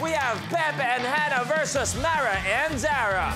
we have Pepe and Hannah versus Mara and Zara.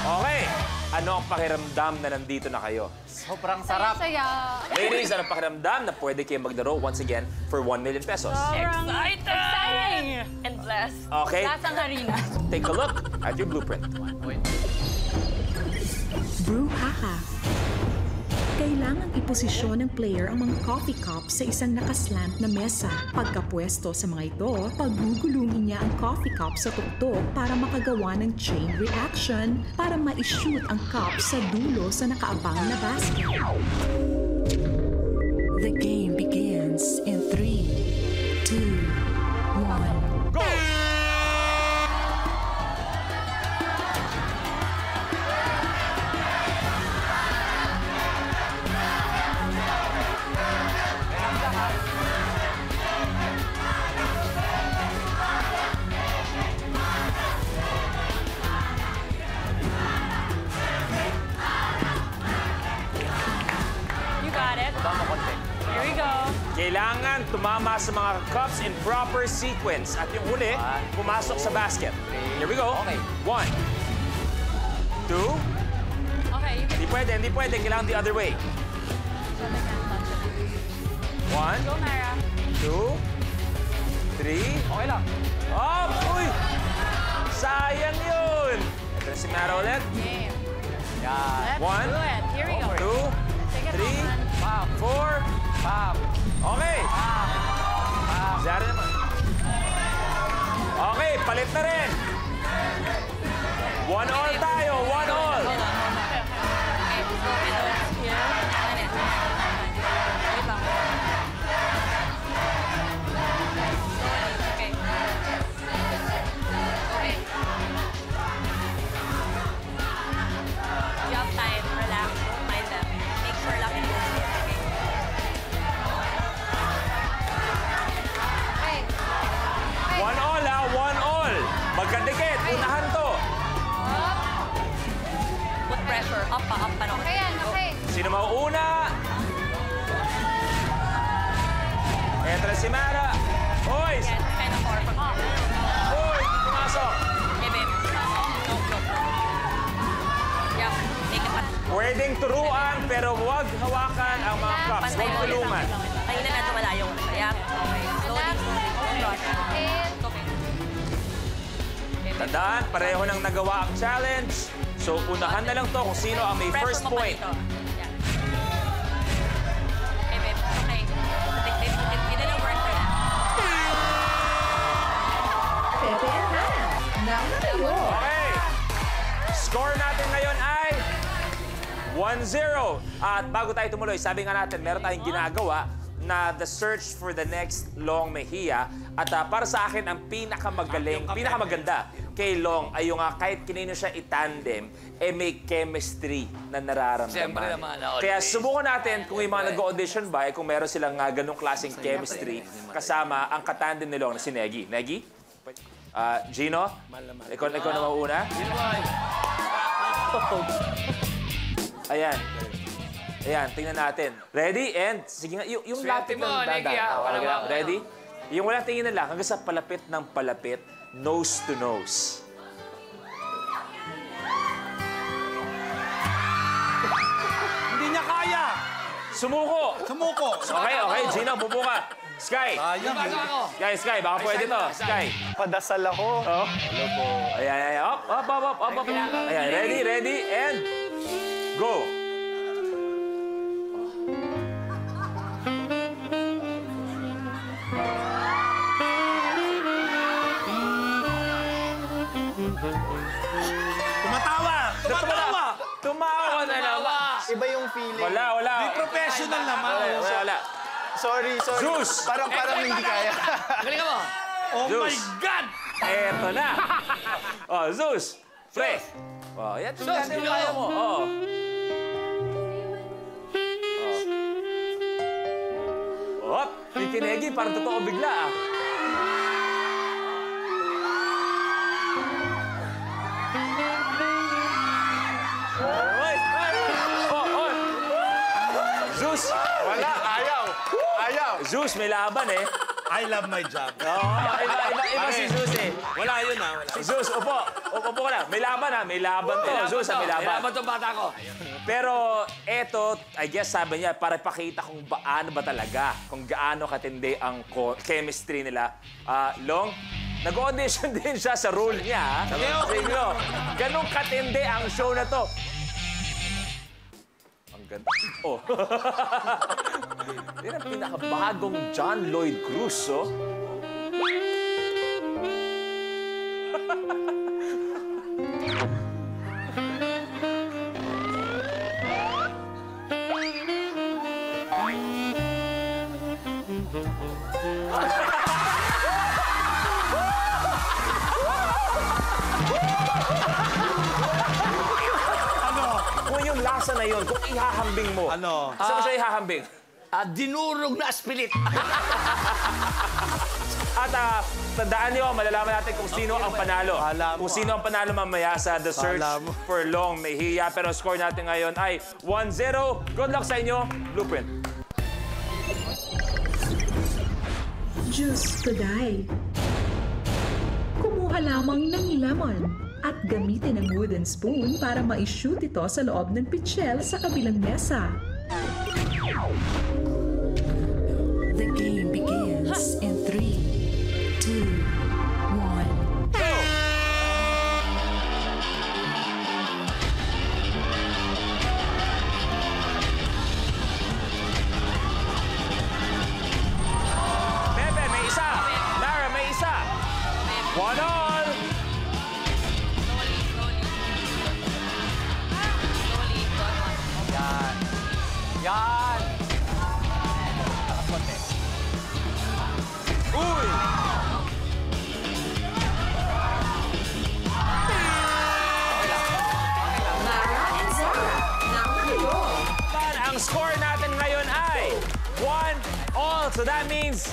Okay, ano ang pakiramdam na nandito na kayo? Sobrang sarap. Saya. Ladies, ano ang pakiramdam na pwede kayo maglaro once again for 1 million pesos? Exciting! And blessed. Okay. Lasang harina. Take a look at your blueprint. Brouhaha. Kailangang iposisyon ng player ang mga coffee cups sa isang nakaslant na mesa. Pagkapwesto sa mga ito, paggugulungin niya ang coffee cup sa tuktok para makagawa ng chain reaction para ma-shoot ang cup sa dulo sa nakaabang na basket. The game begins in 3, 2, 1. Go! Here we go. Kailangan tumama sa mga cups in proper sequence. At yung huli, pumasok sa basket. Here we go. Okay. 1, 2. Okay, you can Hindi pwede. Kailangan the other way. so they can't touch it. 1, Go, Mara. 2, 3. Okay lang. Oh, uy! Sayang yun! Ito na si Mara ulit. Game. Yan. Let's 1, do it. Here we go. 2, Take it 3, home, 4. Pam. Okay. Zara naman. Okay, palit na rin. 1 all tayo, 1 all. Okay, so it's here. And it's wait lang. Okay. Okay. You have time. Relax. Don't mind them. Make sure lock it in. Okay. 1 all ha, 1 all. Magkadikit, unahan to. Put pressure. Up pa, no? Okay yan, okay. Sino mauuna? Eto na si Mara. Hoy! Again, kind of far from up. Hoy! Pumasok! Okay, babe. No. Yeah, take it back. Pwedeng turuan, pero huwag hawakan ang mga cups. Huwag tulungan. Kanina medyo malayo. Yeah, okay. Slowly. Don't rush. It's okay. Tandaan, pareho nang nagawa ang challenge. So, unahan na lang to kung sino ang may first Pressure mo pa point. dito. Yeah. Okay, babe. Okay. It didn't work for that. Pepe and Hannah, nauna kayo. Okay. Score natin ngayon ay 1-0. At bago tayo tumuloy, sabi nga natin, meron tayong ginagawa na the search for the next Long Mejia. At para sa akin, ang pinakamaganda kay Long ay yung kahit kinino siya itandem, may chemistry na nararamdaman. Siyempre naman, Kaya subukan natin kung yung mga nag-audition ba, kung meron silang ganong klaseng chemistry kasama ang katandem ni Long na si Negi. Negi? Gino? Ikaw na mauna? Ayan. Ayan, tingnan natin. Ready? And, sige nga, yung lapit ng dandan. Ready? Yung walang tingin lang, hanggang sa palapit ng palapit, nose to nose. Hindi niya kaya. Sumuko! Okay, Gino, bubo ka. Sky! Sky, baka pwede to. Sky. Padasal ako. Oh. Ayan. Up. Ayan, ready, and go! Tumawa na naman. Iba yung feeling. Wala. May professional naman. Wala. Sorry. Zeus! Parang hindi kaya. Galing mo. Oh Zeus. my God! Eto na. Oh, Zeus. Pre. Oh, yan. Tingnan mo kaya mo. Oh. Hop! Kikinegi, parang totoo bigla ah. Oy! Zeus? Wala, ayaw. Ayaw. Zeus, may laban eh. I love my job. Oo, iba si Zeus eh. Wala yun ah. Wala. Si Zeus, upo ka na. May laban ha, may laban to. Zeus, may laban. May laban tong bata ko. Pero eto, I guess sabi niya, para pakita kung paano ba talaga, kung gaano katindi ang chemistry nila. Long, nag-audition din siya sa role niya. Sige, ganun katindi ang show na to. Ang ganda. Oh. Yan ang pinakabagong John Lloyd Cruz, oh. Kung yung lasa na yun, kung ihahambing mo, Ano? saan mo siya ihahambing? Dinurog na spirit. At tandaan niyo, malalaman natin kung sino ang panalo. Kala mo, Kung sino ang panalo mamaya sa The Search Kala mo. for Long Mejia. Pero score natin ngayon ay 1-0. Good luck sa inyo, Blueprint. Diyos ko, Day. Kumuha lamang ng lemon at gamitin ang wooden spoon para ma-shoot ito sa loob ng pitchel sa kabilang mesa. The game begins in 3, 2, 1. Go! Bebe, may isa. Lara, may isa. 1-all. Yan. Uy! Ang score natin ngayon ay 1-all. So that means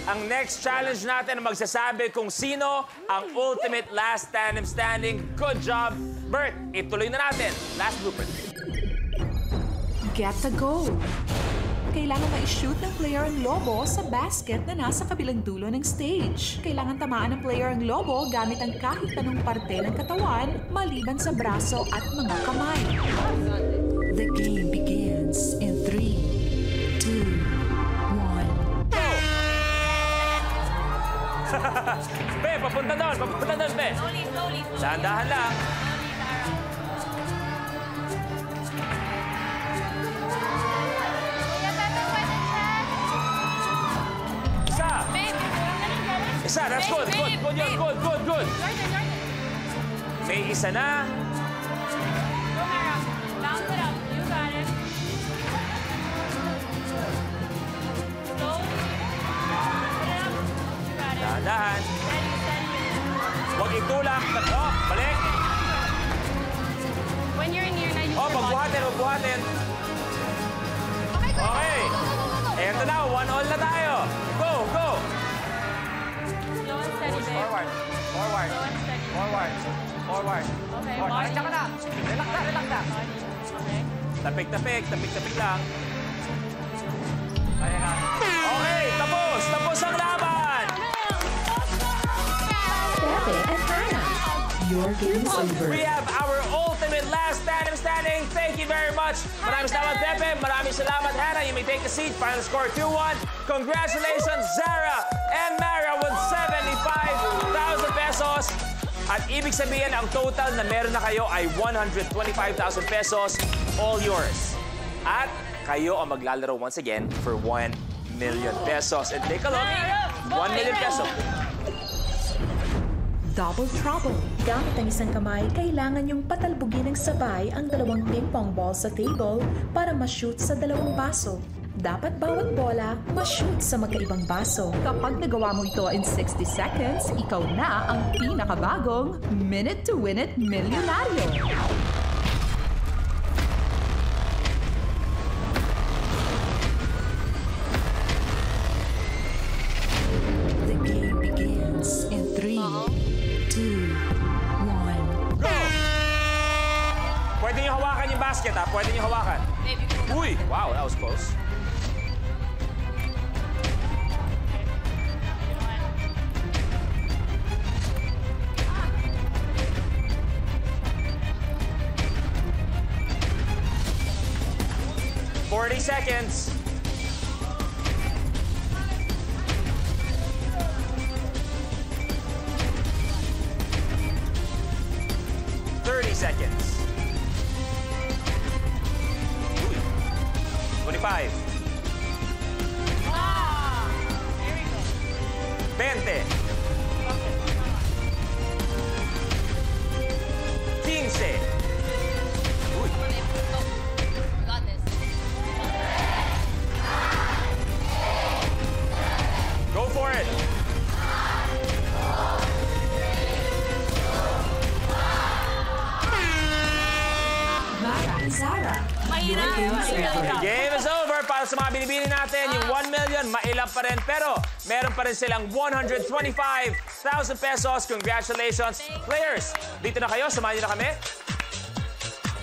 ang next challenge natin ang magsasabi kung sino ang ultimate last tandem standing. Good job, Bert. Ituloy na natin. Last blueprint. Get the goal. Kailangan ma-shoot ng player ang lobo sa basket na nasa kabilang dulo ng stage. Kailangan tamaan ng player ang lobo gamit ang kahit anong parte ng katawan maliban sa braso at mga kamay. The game begins in 3, 2, 1. Be, papunta doon, Be. Slowly. Dahan-dahan lang. Isa. Isa, that's good. Good. May isa na. Bounce it up. You got it. Slow. Put it up. You got it. Dahan-dahan. Steady. Huwag itulak. Oh, balik. When you're near na, use Oh, your body. pagbuhatin. Okay. Eto na, 1-all na tayo. Go. Slow and steady, babe. Forward. Slow and steady. Forward. Okay, Forward. body. Diyan ka na. Relax na. Okay. Tapik lang. Ayan na. Okay, tapos ang laban. Pepe and Hannah, your game is over. We have our ultimate last tandem standing. Thank you very much. Maraming salamat, Pepe. Maraming salamat, Hannah. You may take a seat. Final score 2-1. Congratulations, Zara and Mara with 75,000 pesos. At ibig sabihin, ang total na meron na kayo ay 125,000 pesos. All yours. At kayo ang maglalaro once again for 1 million pesos. And take a look. 1 million pesos. Double trouble. Gamit ang isang kamay, kailangan yung patalbugin ng sabay ang dalawang ping-pong ball sa table para ma-shoot sa dalawang baso. Dapat bawat bola ma-shoot sa magkaibang baso. Kapag nagawa mo ito in 60 seconds, ikaw na ang pinakabagong Minute to Win It Milyonaryo. The game begins in 3, 2, 1. Go! Pwede niyo hawakan yung basket, ha? Pwede niyo hawakan. Baby, Uy! Wow, that was close. seconds. Seconds. 25. 20. 15. Got this. Go for it. Zara. Mahirap. Game is over. Para sa mga binibini natin, yung 1 million, mailap pa rin. Pero meron pa rin silang 125,000 pesos. Congratulations, players! Dito na kayo, samahan niyo na kami.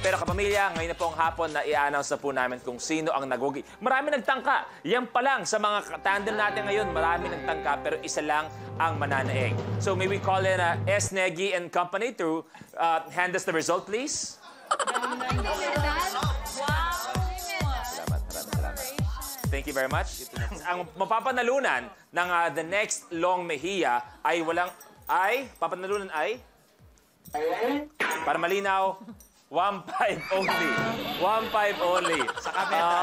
Pero kapamilya, ngayon na po ang hapon na i-announce na po namin kung sino ang nagugi. Marami nagtangka. Yan pa lang sa mga tandem natin ngayon, marami nagtangka pero isa lang ang mananaig. So may we call in S. Negi and Company to hand us the result, please? Thank you very much. Ang mapapanalunan ng the next Long Mejia ay papanalunan ay para malinaw 1.5 only. 1.5 only. Sa kabeta.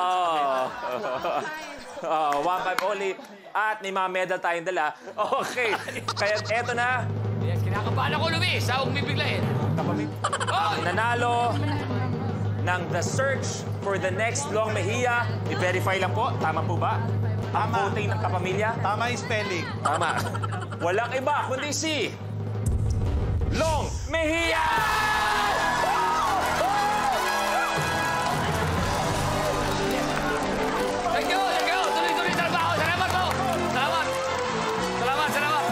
1.5 only. At may mga medal tayong dala. Okay. Kaya eto na. Yes, kinakabahan ako, Luis. Huwag may biglayin. Ang nanalo ng The Search for the Next Long Mejia. I-verify lang po. Tama po ba? Ang voting ng kapamilya? Tama yung spelling. Tama. Walang iba kundi si Long Mejia! Thank you, thank you. Tuloy-tuloy trabaho. Salamat po. Salamat. Salamat, salamat.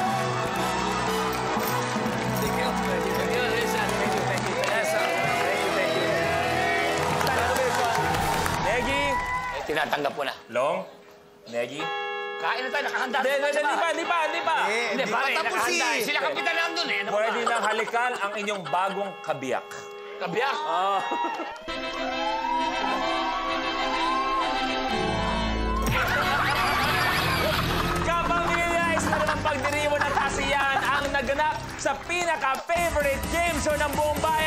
Thank you. Thank you, Lisa. Thank you, thank you. Yes, sir. Thank you. Negi? Eh, tinatanggap ko na. Long? Negi? Kain na tayo, nakahanda. Hindi pa. Hindi, pare, pa tapos nakahanda. eh. Sila kapitan nandun eh. Ano ba? Pwede nang halikan ang inyong bagong kabiyak. Kabiyak. Kapamilya, isa na pagdiriwang ng kasiyahan ang naganap sa pinaka-favorite game show ng buong bayan.